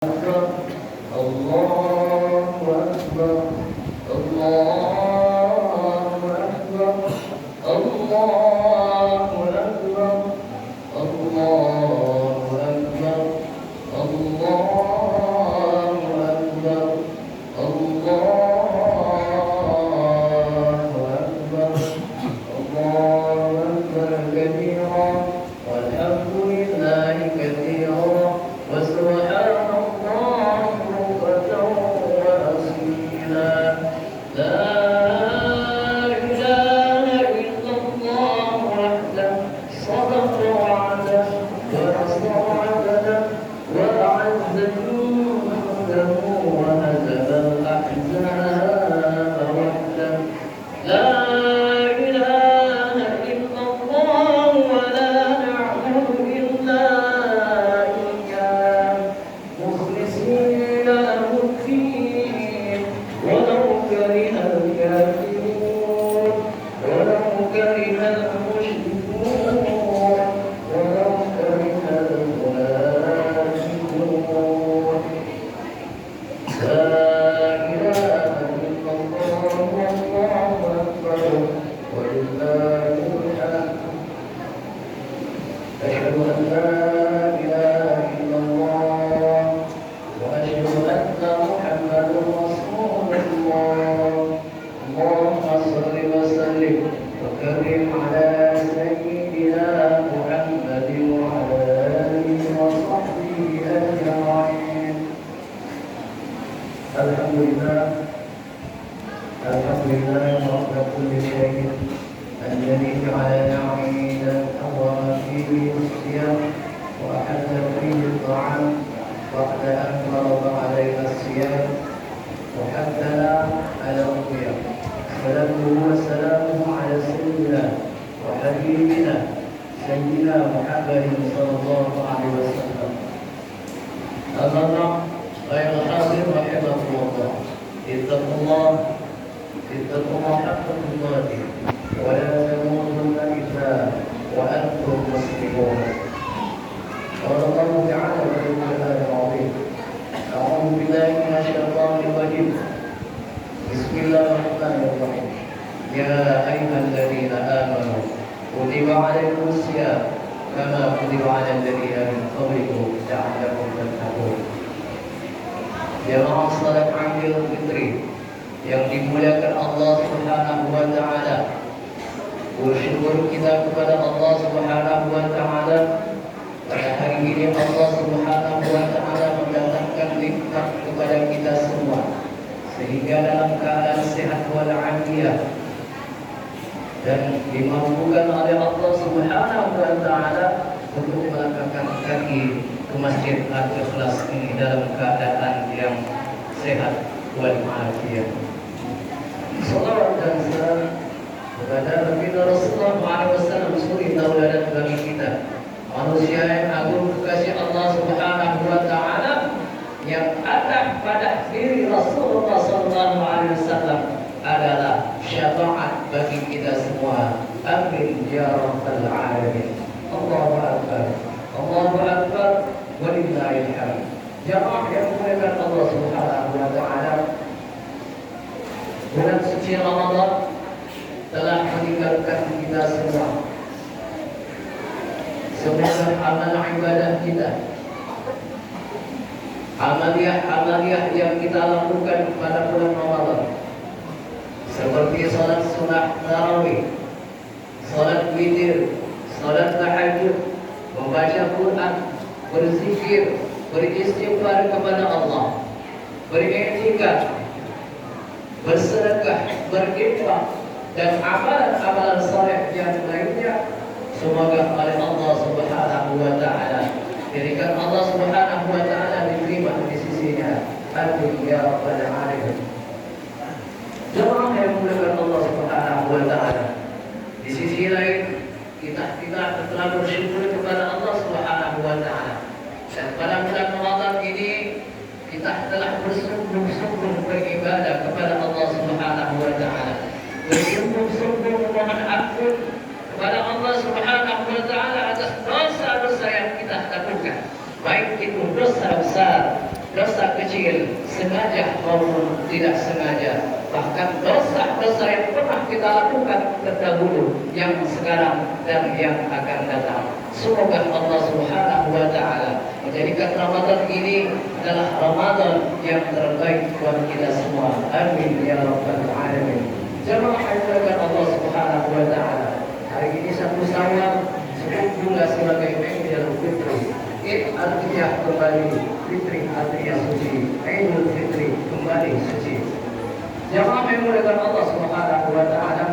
أكبر الله أكبر الله أكبر الله أكبر الله أكبر الله أكبر الله أكبر الله أكبر كبيرا والحمد لله كثيرا وسبحان الله بكرة وأصيلا لا إله إلا الله وحده صدق وعده ونصر عبده وأعز جنده وهزم الأحزاب وحده لا إله إلا الله ولا نعبد إلا إياه مخلصين له الدين ولو كره الكافرون ولو كره المشركون ولو كره المنافقون لا إله إلا الله والله أكبر ولله الحمد أشهد أن لا إله إلا الله وأشهد أن محمدا رسول الله اللهم صل وسلم وكرم على سيدنا محمد وعلى آله وصحبه أجمعين الحمد لله رب كل شيء الذي جعلنا عيدا حرم فيه الصيام وأحل فيه الطعام بعد أن فرض علينا الصيام وحثنا على القيام صلاته وسلامه على سيدنا وحبيبنا سيدنا محمد صلى الله عليه وسلم أمرنا غير حاضر رحمه الله اتقوا الله حق تقاته ولا تموتن إلا وأنتم مسلمون قال الله تعالى في القرآن العظيم أعوذ بالله من الشيطان الرجيم بسم الله الرحمن الرحيم يا أيها الذين آمنوا كتب عليكم الصيام كما كتب على الذين من قبلكم لعلكم تتقون. Jemaah salat Idul Fitri yang dimuliakan Allah Subhanahu wa taala. Bersyukur kita kepada Allah Subhanahu wa taala pada hari ini Allah Subhanahu wa taala mendatangkan nikmat kepada kita semua sehingga dalam keadaan sehat walafiat dan dimampukan oleh Allah Subhanahu wa taala untuk melangkahkan kaki ke Masjid Al-Ikhlas ini dalam keadaan yang sehat walafiat. Salawat dan salam kepada Nabi Rasulullah SAW suri tauladan bagi kita manusia yang agung kekasih Allah Subhanahu wa taala yang ada pada diri Rasulullah SAW adalah syafaat bagi kita semua. Amin ya rabbal alamin. Allahu akbar. Allahu akbar walillahil hamd. Jamaah yang dimuliakan Allah Subhanahu wa taala, bulan suci Ramadan telah meninggalkan kita semua. Semoga amal ibadah kita, amaliah yang kita lakukan pada bulan Ramadan, seperti salat sunat tarawih, salat witir, salat tahajud, membaca Quran, berzikir, beristighfar kepada Allah, beriktikaf, bersedekah, berinfak dan amalan-amalan saleh yang lainnya, semoga oleh Allah Subhanahu wa taala jadikan Allah Subhanahu wa taala diterima di sisinya. Amin ya rabbal alamin. Jemaah yang dimuliakan Allah Subhanahu wa taala, di sisi lain kita telah bersyukur kepada Allah Subhanahu wa taala. Dan pada bulan Ramadan ini kita telah bersungguh-sungguh beribadah kepada Allah Subhanahu wa taala. Bersungguh-sungguh memohon ampun kepada Allah Subhanahu wa taala atas dosa-dosa yang kita lakukan. baik itu dosa besar dosa kecil sengaja maupun tidak sengaja, bahkan dosa-dosa yang pernah kita lakukan terdahulu, yang sekarang dan yang akan datang. Semoga Allah Subhanahu wa taala menjadikan Ramadan ini adalah Ramadan yang terbaik buat kita semua. Amin ya rabbal alamin. Jemaah yang Allah Subhanahu wa taala, hari ini 1 Syawal, 10 bulan sebagai Idul Fitri. Id artinya kembali, Fitri artinya suci. Idul Fitri kembali suci. Jemaah yang dimuliakan Allah Subhanahu wa taala,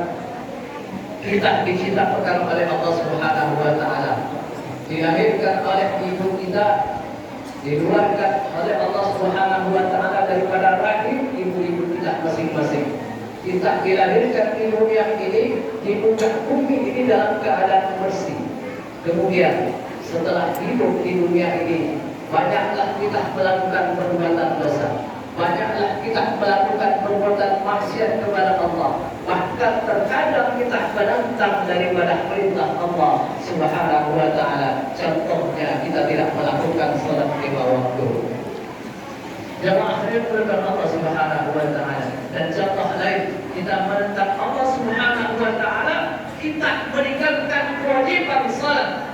kita diciptakan oleh Allah Subhanahu wa taala, dilahirkan oleh ibu kita, dikeluarkan oleh Allah Subhanahu wa taala daripada rahim ibu-ibu kita masing-masing. Kita dilahirkan di dunia ini, di muka bumi ini dalam keadaan bersih. Kemudian setelah hidup di dunia ini, banyaklah kita melakukan perbuatan dosa, banyaklah kita melakukan perbuatan maksiat kepada Allah. Bahkan terkadang kita menentang daripada perintah Allah Subhanahu wa taala. Contohnya, kita tidak melakukan salat 5 waktu. Jemaah yang dimuliakan Allah Subhanahu wa taala. Dan contoh lain, kita menentang Allah Subhanahu wa taala, kita meninggalkan kewajiban salat,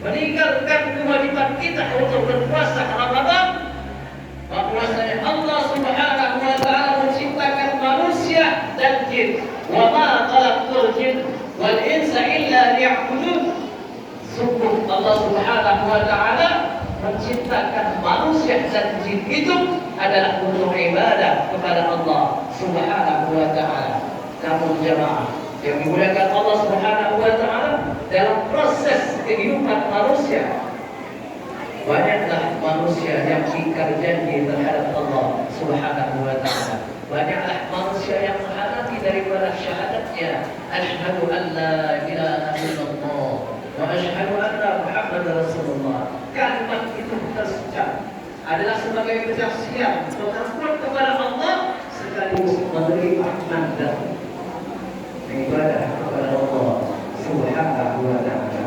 meninggalkan kewajiban kita untuk berpuasa Ramadan. Bahwasanya Allah Subhanahu wa taala menciptakan manusia dan jin. Wa ma khalaqtul jin wal insa illa liya'budun. Sungguh Allah Subhanahu wa taala menciptakan manusia dan jin itu adalah untuk ibadah kepada Allah Subhanahu wa taala. Namun jemaah yang dimuliakan Allah Subhanahu wa taala, dalam proses kehidupan manusia, banyaklah manusia yang ingkar janji terhadap Allah Subhanahu wa taala. Banyaklah manusia yang menghalangi daripada syahadatnya, asyhadu an la ilaha illallah wa asyhadu anna Muhammadar Rasulullah. Kalimat itu terucap adalah sebagai kesaksian pengakuan kepada Allah sekaligus menerima mandat ibadah kepada Allah Subhanahu wa taala.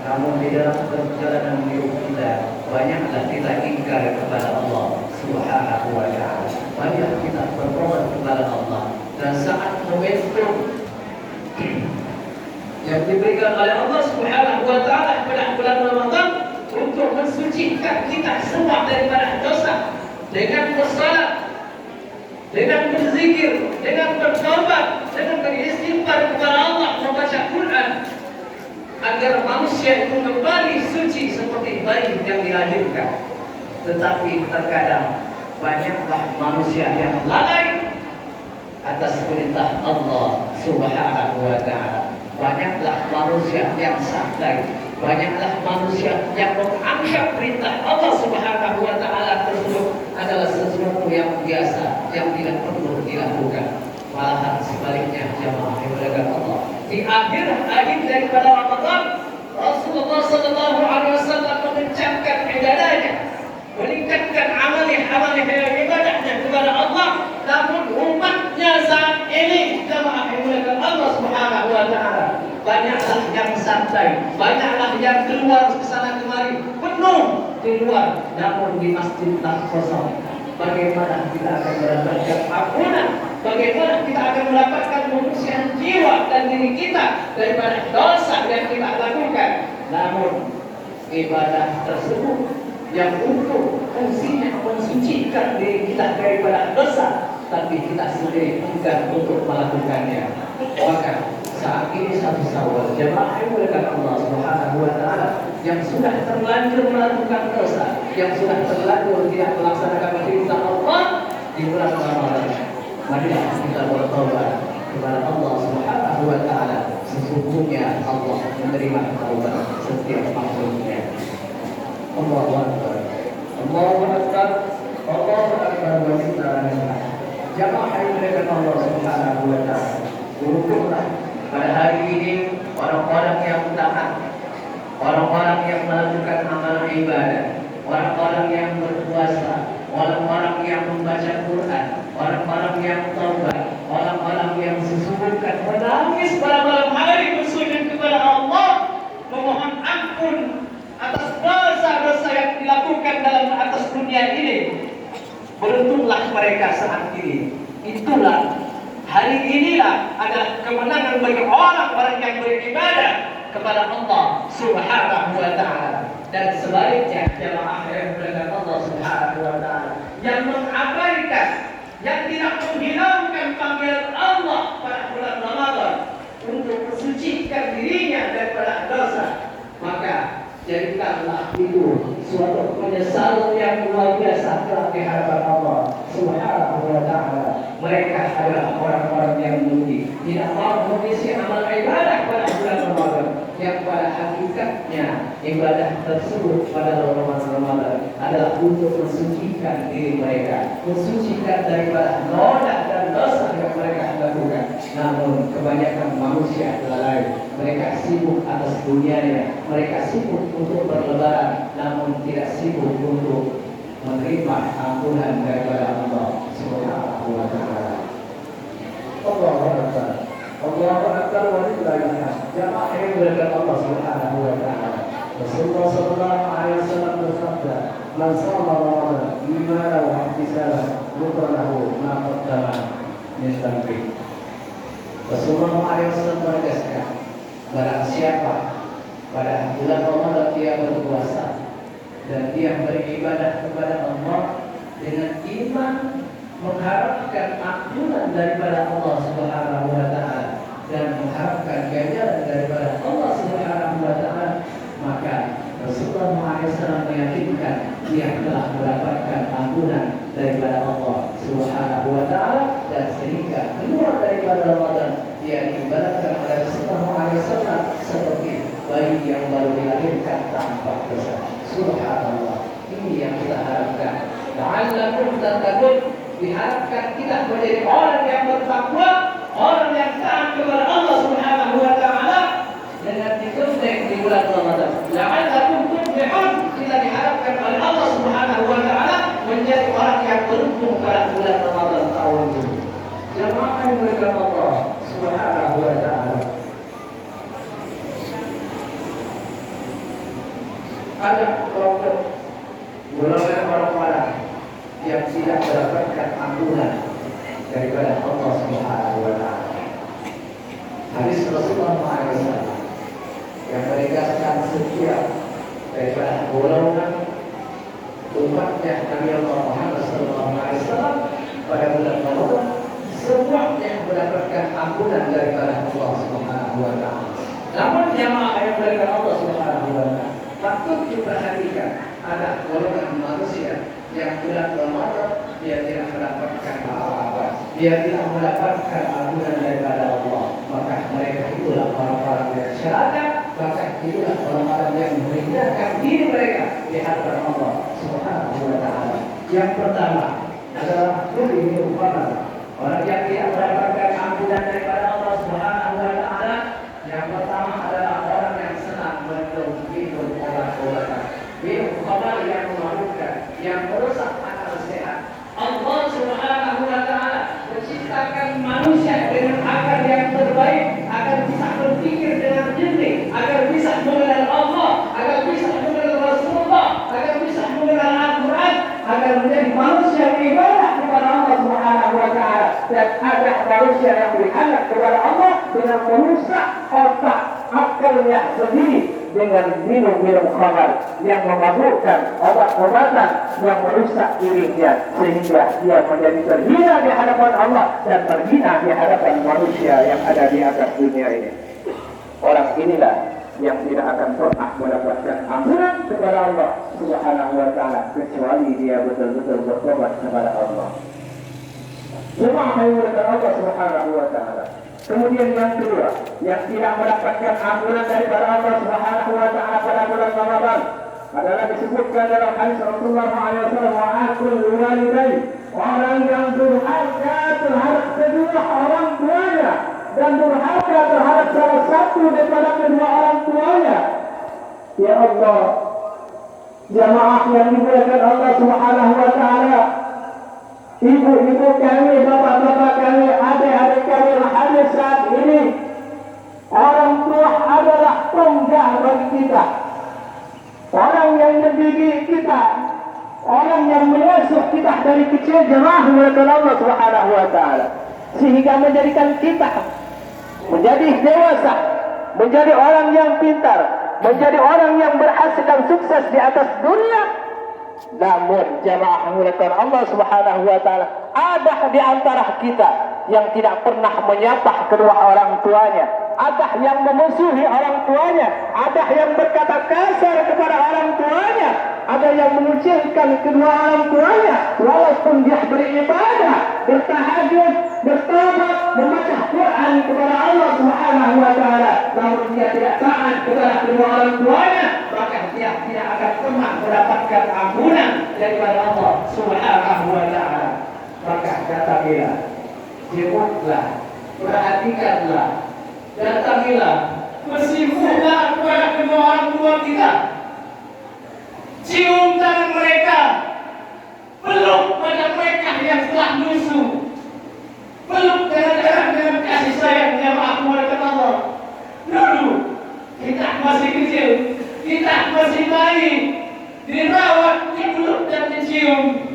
Namun di dalam perjalanan hidup kita, banyaklah kita ingkar kepada Allah Subhanahu wa taala. Banyak kita bertobat kepada Allah. Dan saat momentum yang diberikan oleh Allah Subhanahu wa taala pada bulan Ramadan untuk mensucikan kita semua daripada dosa, dengan bersalat, dengan berzikir, dengan bertobat, dengan beristighfar kepada Allah, membaca Quran, agar manusia itu kembali suci seperti bayi yang dilahirkan. Tetapi terkadang banyaklah manusia yang lalai atas perintah Allah Subhanahu wa taala. Banyaklah manusia yang santai, banyaklah manusia yang menganggap perintah Allah Subhanahu wa taala tersebut adalah sesuatu yang biasa, yang tidak perlu dilakukan. Malahan sebaliknya, jemaah yang dimuliakan Allah, di akhir daripada Ramadan, Rasulullah sallallahu alaihi wasallam mengencangkan ibadahnya, meningkatkan amal-amal ibadahnya kepada Allah. Namun umatnya saat ini, jemaah yang dimuliakan Allah Subhanahu wa taala, banyaklah yang santai, banyaklah yang keluar ke sana kemari, penuh di luar, namun di masjid tak kosong. Bagaimana kita akan mendapatkan ampunan? Bagaimana kita akan mendapatkan kebersihan jiwa dan diri kita daripada dosa yang kita lakukan? Namun ibadah tersebut yang untuk fungsinya mensucikan diri kita daripada dosa, tapi kita sendiri enggan untuk melakukannya. Maka saat ini 1 Syawal, jemaah yang dimuliakan Allah Subhanahu wa taala, yang sudah terlanjur melakukan dosa, yang sudah terlanjur tidak melaksanakan perintah Allah di bulan Ramadan, marilah kita bertobat kepada Allah Subhanahu wa taala. Sesungguhnya Allah menerima taubat setiap makhluknya. Allahu Akbar, Allahu Akbar, Allahu Akbar wa lillahi. Jemaah yang dimuliakan Allah Subhanahu wa taala, beruntuklah pada hari ini orang-orang yang taat, orang-orang yang melakukan amal ibadah, orang-orang yang berpuasa, orang-orang yang membaca Quran, orang-orang yang taubat, orang-orang yang sesungguhnya menangis pada malam hari bersujud kepada Allah, memohon ampun atas dosa-dosa yang dilakukan dalam atas dunia ini. Beruntunglah mereka saat ini. Itulah, hari inilah adalah kemenangan bagi orang-orang yang beribadah kepada Allah Subhanahu wa Ta'ala. Dan sebaliknya, jemaah yang berkat Allah Subhanahu wa Ta'ala yang mengabaikan, yang tidak menghilangkan panggilan Allah pada bulan Ramadan untuk mensucikan dirinya daripada dosa, maka jadikanlah itu suatu penyesalan yang luar biasa kelak di hadapan Allah Subhanahu wa Ta'ala. Mereka adalah orang-orang yang merugi, tidak mau mengisi amal ibadah pada bulan Ramadan, yang pada hakikatnya ibadah tersebut pada Ramadan adalah untuk mensucikan diri mereka, mensucikan daripada noda dan dosa yang mereka lakukan. Namun kebanyakan manusia adalah lain. Mereka sibuk atas dunianya, mereka sibuk untuk berlebaran, namun tidak sibuk untuk menerima ampunan daripada Allah Subhanahu wa Ta'ala. Allahu Akbar. Allahu Akbar wa lillahi hamd. Jamaah yang berkat Allah Subhanahu wa Ta'ala. Rasulullah sallallahu alaihi wasallam bersabda, "Man shoma Ramadan imanan wa ihtisaban, ghufira lahu ma qaddama min dhanbi." Rasulullah alaihi wasallam menegaskan, barang siapa pada bulan Ramadan dia berpuasa dan dia beribadah kepada Allah dengan iman, mengharapkan ampunan daripada Allah Subhanahu wa Ta'ala dan mengharapkan ganjaran daripada Allah Subhanahu wa Ta'ala, maka Rasulullah SAW meyakinkan dia telah mendapatkan ampunan daripada Allah Subhanahu wa Ta'ala, dan sehingga keluar daripada Ramadan dia diibaratkan oleh Rasulullah SAW seperti bayi yang baru dilahirkan tanpa dosa. Subhanallah, ini yang kita harapkan. La'allakum tattaqun, diharapkan kita menjadi orang yang bertakwa, orang yang taat kepada Allah Subhanahu wa Ta'ala dengan dikentek di bulan Ramadan. La'allakum tuflihun, kita diharapkan oleh Allah Subhanahu wa Ta'ala menjadi orang yang beruntung pada bulan Ramadan tahun ini. Jemaah yang berkat Allah Subhanahu wa Ta'ala, ada kelompok golongan orang-orang yang tidak mendapatkan ampunan daripada Allah Subhanahu wa Ta'ala. Hadis Rasulullah SAW yang menegaskan setiap daripada golongan umatnya Nabi Allah Muhammad SAW pada bulan Ramadan semuanya mendapatkan ampunan daripada Allah Subhanahu wa Ta'ala. Namun jamaah yang mendapatkan Allah Subhanahu wa Ta'ala, patut diperhatikan ada golongan manusia yang bulan Ramadan dia tidak mendapatkan apa-apa, dia tidak mendapatkan ampunan daripada Allah, maka mereka itulah orang-orang yang syahada, maka itulah orang-orang yang merendahkan diri mereka di hadapan Allah Subhanahu wa Ta'ala. Yang pertama adalah ini umpama orang yang tidak mendapatkan ampunan daripada Allah Subhanahu wa Ta'ala. Yang pertama adalah orang yang senang minum obat-obatan, minum obat yang memabukkan, yang merusak akal sehat. Allah Subhanahu wa Ta'ala menciptakan manusia dengan akal yang terbaik agar bisa berpikir dengan jernih, agar bisa mengenal Allah, agar bisa mengenal Rasulullah, agar bisa mengenal Al-Quran, agar menjadi manusia yang ibadah kepada Allah Subhanahu wa Ta'ala, dan ada manusia yang beribadah kepada Allah dengan merusak otak akalnya sendiri dengan minum-minum khamar yang memabukkan, obat-obatan yang merusak dirinya sehingga dia menjadi terhina di hadapan Allah dan terhina di hadapan manusia yang ada di atas dunia ini. Orang inilah yang tidak akan pernah mendapatkan ampunan kepada Allah Subhanahu wa Ta'ala kecuali dia betul-betul bertobat kepada Allah. Jemaah yang dimuliakan Allah Subhanahu wa Ta'ala. Kemudian yang kedua, yang tidak mendapatkan ampunan daripada Allah Subhanahu wa Ta'ala pada bulan Ramadan adalah disebutkan dalam hadis Rasulullah SAW, wa'akul walidain, orang yang durhaka terhadap kedua orang tuanya dan durhaka terhadap salah satu daripada kedua orang tuanya. Ya Allah, jamaah yang dimuliakan Allah Subhanahu wa Ta'ala, ibu-ibu kami, bapak-bapak kami, adik-adik kami yang hadir saat ini, orang tua adalah tonggak bagi kita, orang yang mendidik kita, orang yang mengasuh kita dari kecil jemaah mulakan Allah Subhanahu wa taala, sehingga menjadikan kita menjadi dewasa, menjadi orang yang pintar, menjadi orang yang berhasil dan sukses di atas dunia. Namun jemaah mulakan Allah Subhanahu wa taala, ada di antara kita yang tidak pernah menyapa kedua orang tuanya, ada yang memusuhi orang tuanya, ada yang berkata kasar kepada orang tuanya, ada yang mengucilkan kedua orang tuanya, walaupun dia beribadah, bertahajud, bertobat, membaca Quran kepada Allah Subhanahu wa taala, namun dia tidak taat kepada kedua orang tuanya, maka dia tidak akan pernah mendapatkan ampunan daripada Allah Subhanahu wa taala. Maka katakanlah, jemputlah, perhatikanlah, datangilah, bersifunglah kepada kedua orang tua kita, cium tangan mereka, peluk pada mereka yang telah lusuh, peluk dengan kasih sayang yang maha mulakan Allah. Dulu kita masih kecil, kita masih bayi, dirawat, dipeluk dan dicium.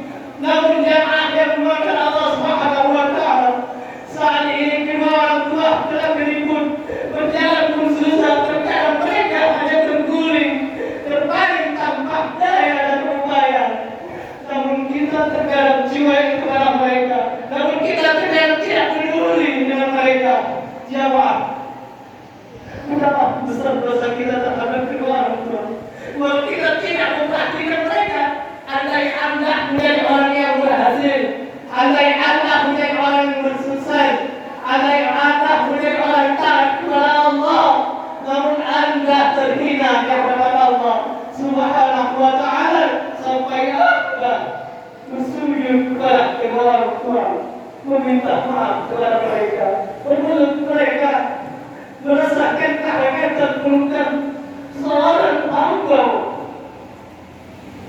Namun jamaah yang dimulakan Allah Subhanahu wa taala, saat ini kedua orang tua telah beribut, berjalan pun susah, terkadang mereka hanya terguling, terbaring tanpa daya dan upaya. Namun kita terkadang cuek kepada mereka, namun kita terkadang tidak peduli dengan mereka. Jawab, betapa besar dosa kita terhadap kedua orang tua. Walau kita tidak memperhatikan mereka, andai Anda menjadi orang yang berhasil, andai Anda menjadi orang yang bersukses, andai Anda menjadi orang yang taat kepada Allah, namun Anda terhina kepada Allah Subhanahu wa taala, sampai Anda bersujud kepada kedua orang tua, meminta maaf kepada mereka, memeluk mereka, merasakan kehangatan pelukan seorang hamba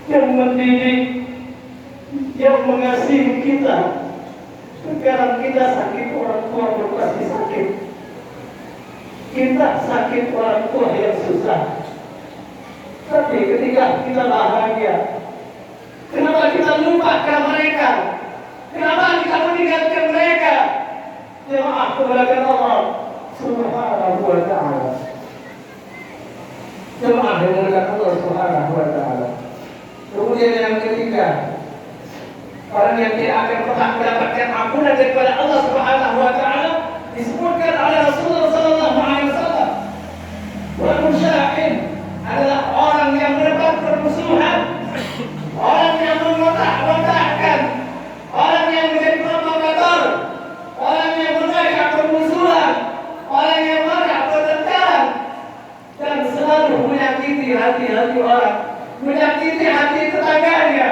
yang mendidik, yang mengasihi kita. Sekarang kita sakit, orang tua berpasti sakit. Kita sakit, orang tua yang susah. Tapi ketika kita bahagia, kenapa kita lupakan mereka? Kenapa kita meninggalkan mereka? Jemaah kemuliaan Allah Subhanahu wa taala. Jemaah kemuliaan Allah Subhanahu wa taala. Kemudian yang ketiga, orang yang tidak akan pernah mendapatkan ampunan daripada Allah Subhanahu wa taala disebutkan oleh Rasulullah sallallahu alaihi wasallam. Wal musya'in adalah orang yang mendapat permusuhan, orang yang memotak-motakkan, orang yang menjadi provokator, orang yang mengajak permusuhan, orang yang mengajak pertengkaran, dan selalu menyakiti hati-hati orang, menyakiti hati tetangganya,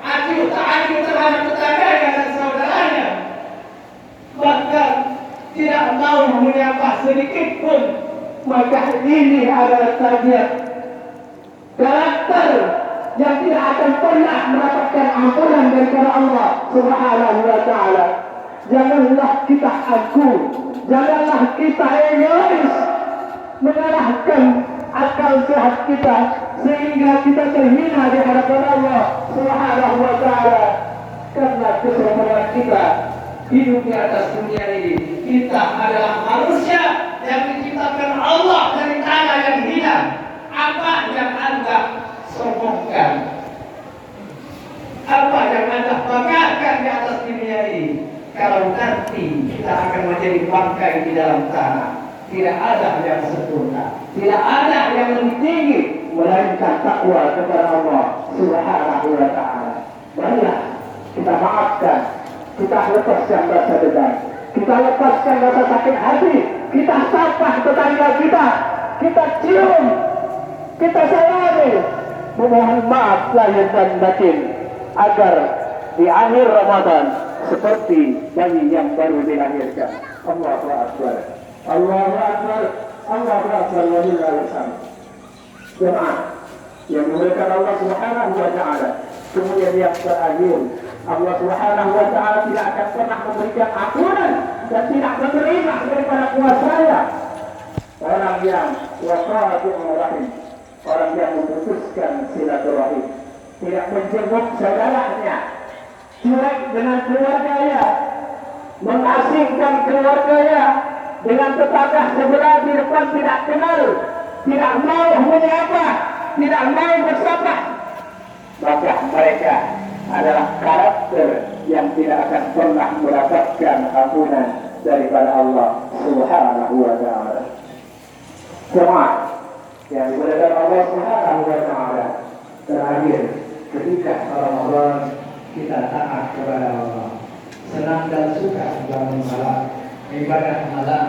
acuh terhadap tetangganya dan saudaranya, bahkan tidak mau menyapa sedikit pun. Maka ini adalah tabiat karakter yang tidak akan pernah mendapatkan ampunan daripada Allah Subhanahu wa taala. Janganlah kita aku, janganlah kita egois, mengalahkan akal sehat kita sehingga kita terhina di hadapan Allah Subhanahu wa taala. Karena kesombongan kita hidup di atas dunia ini, kita adalah manusia yang diciptakan Allah dari tanah yang hina. Apa yang Anda sombongkan? Apa yang Anda banggakan di atas dunia ini? Kalau nanti kita akan menjadi bangkai di dalam tanah, tidak ada yang sempurna, tidak ada yang lebih tinggi melainkan takwa kepada Allah Subhanahu wa taala. Marilah kita maafkan, kita lepaskan rasa dendam, kita lepaskan rasa sakit hati, kita sapa tetangga kita cium, kita salami, memohon maaf lahir dan batin, agar di akhir Ramadan seperti bayi yang baru dilahirkan. Allahu Akbar, Allahu Akbar, Allahu Akbar, walillahi alhamd. Jemaah yang dimuliakan Allah Subhanahu wa taala. Kemudian yang terakhir, Allah Subhanahu wa taala tidak akan pernah memberikan ampunan dan tidak menerima daripada kuasanya orang yang waqa'atul rahim, orang yang memutuskan silaturahim, tidak menjenguk saudaranya, cuek dengan keluarganya, mengasingkan keluarganya dengan tetangga sebelah di depan tidak kenal, tidak mau menyapa, tidak mau bersapa, maka mereka adalah karakter yang tidak akan pernah mendapatkan ampunan daripada Allah Subhanahu wa Ta'ala. Semua yang dimuliakan Allah Subhanahu wa Ta'ala, terakhir ketika Ramadan kita taat kepada Allah, senang dan suka bangun malam, ibadah malam,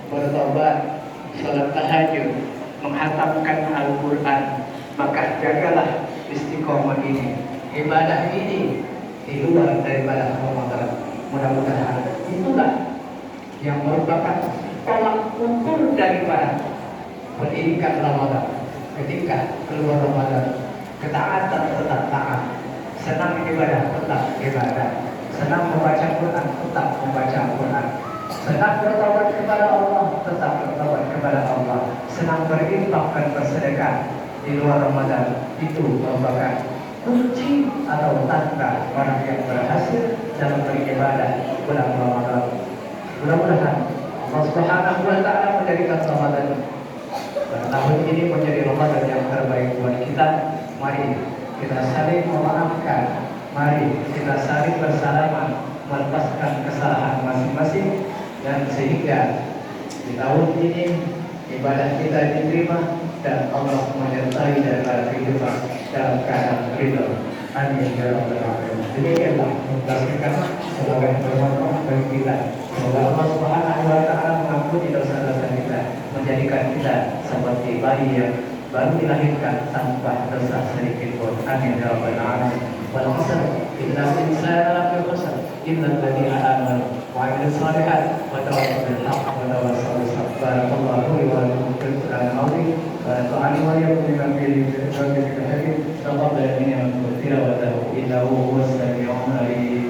bertobat, salat tahajud, menghatamkan Al-Quran, maka jagalah istiqomah ini, ibadah ini di luar daripada Ramadan. Mudah-mudahan itulah yang merupakan tolak ukur daripada pendidikan Ramadan. Ketika keluar Ramadan, ketaatan tetap taat, senang ibadah tetap ibadah, senang membaca Quran tetap membaca Quran, senang bertobat kepada Allah tetap bertobat kepada Allah, senang berinfak dan bersedekah di luar Ramadan. Itu merupakan kunci atau tanda orang yang berhasil dalam beribadah bulan Ramadan. Mudah-mudahan Allah Subhanahu wa Ta'ala menjadikan Ramadan tahun ini menjadi Ramadan yang terbaik buat kita. Mari kita saling memaafkan, mari kita saling bersalaman, melepaskan kesalahan masing-masing, dan sehingga di tahun ini ibadah kita diterima dan Allah menyertai daripada kehidupan dalam keadaan ridho. Amin ya rabbal alamin. Demikianlah menghasilkan sebagai bermanfaat bagi kita. Semoga Allah Subhanahu wa Ta'ala mengampuni dosa-dosa kita, menjadikan kita seperti bayi yang baru dilahirkan tanpa dosa sedikit pun. Amin ya rabbal alamin. Wal 'asr innal insana lafi khusr illa alladziina aamanu wa 'amilus shalihaati wa tawassaw bil haqqi wa tawassaw bis sabr. Barakallahu li wa lakum fil Qur'anil 'azim wa nafa'ani wa iyyakum bima fihi min al-hakim. Taqabbal minna wa tilawatahu innahu huwas samii'ul 'aliim.